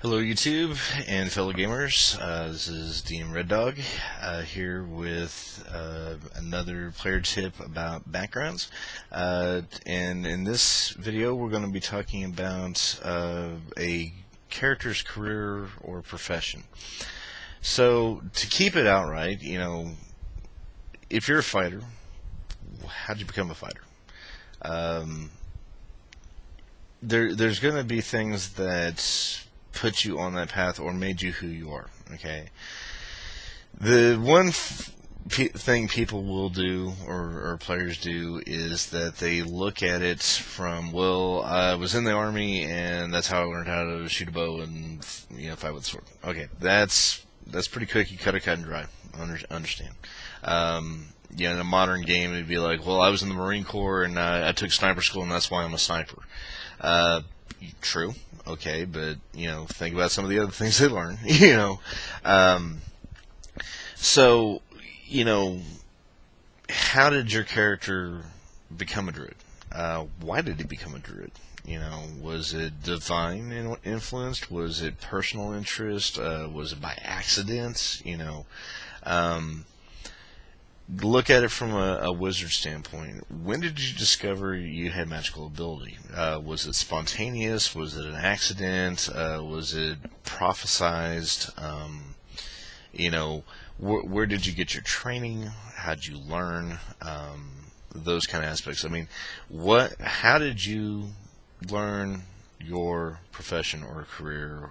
Hello YouTube and fellow gamers, this is DM Red Dog here with another player tip about backgrounds, and in this video we're going to be talking about a character's career or profession. So to keep it outright, if you're a fighter, how'd you become a fighter? Um, there's going to be things that put you on that path or made you who you are. Okay. The one thing people will do or players do is that they look at it from, well, I was in the army and that's how I learned how to shoot a bow and fight with a sword. Okay, that's pretty cookie cutter, cut and dry. Understand. In a modern game, it'd be like, well, I was in the Marine Corps and I took sniper school and that's why I'm a sniper. True, okay, but think about some of the other things they learn. So how did your character become a druid? Why did he become a druid? Was it divine influenced? Was it personal interest? Was it by accident? Look at it from a wizard standpoint. When did you discover you had magical ability? Was it spontaneous? Was it an accident? Was it prophesized? Where did you get your training? How did you learn? Those kind of aspects. I mean, how did you learn your profession or career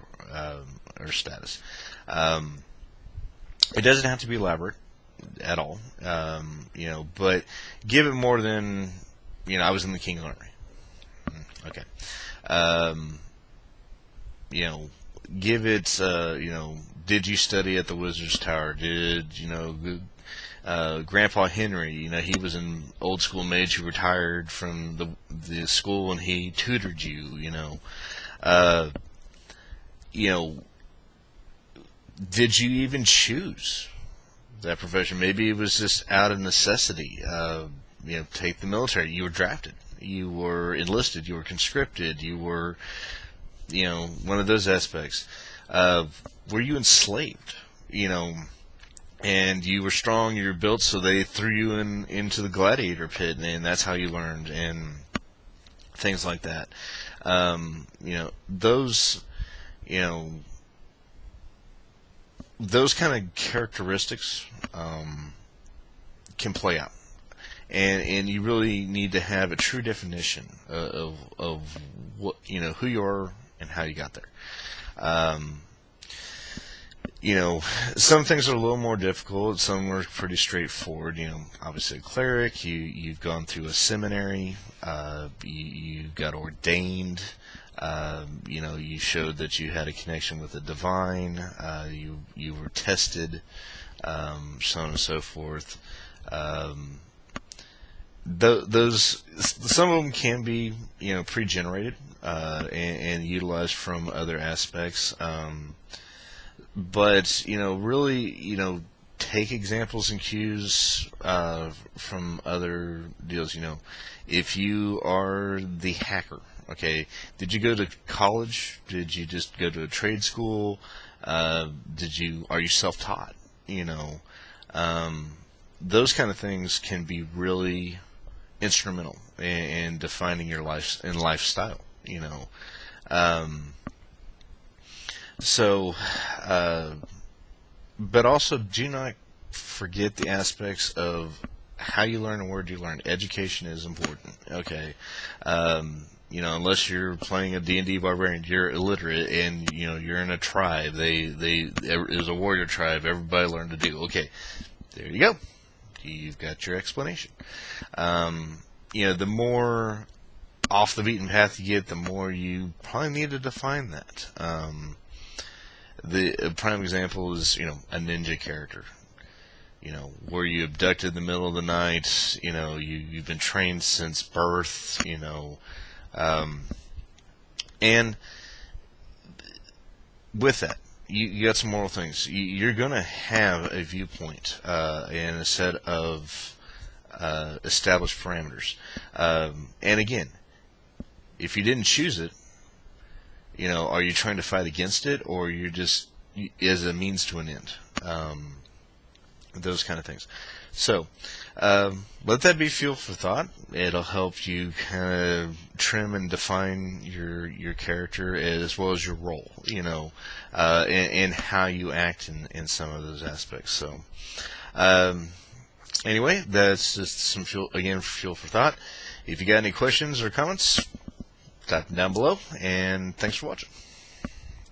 or status? It doesn't have to be elaborate at all, but give it more than, I was in the King's Army. Okay. Give it, did you study at the Wizard's Tower? Did, Grandpa Henry, he was an old school mage who retired from the school and he tutored you, did you even choose that profession? Maybe it was just out of necessity. Take the military. You were drafted. You were enlisted. You were conscripted. You were, one of those aspects. Were you enslaved? And you were strong. You were built, so they threw you into the gladiator pit, and that's how you learned, and things like that. Those, those kind of characteristics can play out, and you really need to have a true definition of what who you are and how you got there. Some things are a little more difficult. Some are pretty straightforward. Obviously a cleric. You've gone through a seminary. You got ordained. You showed that you had a connection with the divine. You were tested, so on and so forth. Those some of them can be pre-generated and utilized from other aspects. But really take examples and cues from other deals. If you are the hacker. Okay, did you go to college? Did you just go to a trade school? Are you self-taught? Those kind of things can be really instrumental in defining your lifestyle. So, but also do not forget the aspects of how you learn and where do you learn. Education is important. Okay. Unless you're playing a D&D barbarian, you're illiterate, and you're in a tribe. It was a warrior tribe. Everybody learned to do. Okay, there you go. You've got your explanation. The more off the beaten path you get, the more you probably need to define that. The prime example is a ninja character. Were you abducted in the middle of the night? You've been trained since birth. And with that, you got some moral things. You're going to have a viewpoint and a set of established parameters. And again, if you didn't choose it, Are you trying to fight against it, or you're just as a means to an end? Those kind of things. So, let that be fuel for thought. It'll help you kind of trim and define your character as well as your role, and how you act in some of those aspects. So, anyway, that's just some fuel for thought. If you got any questions or comments, type them down below, and thanks for watching.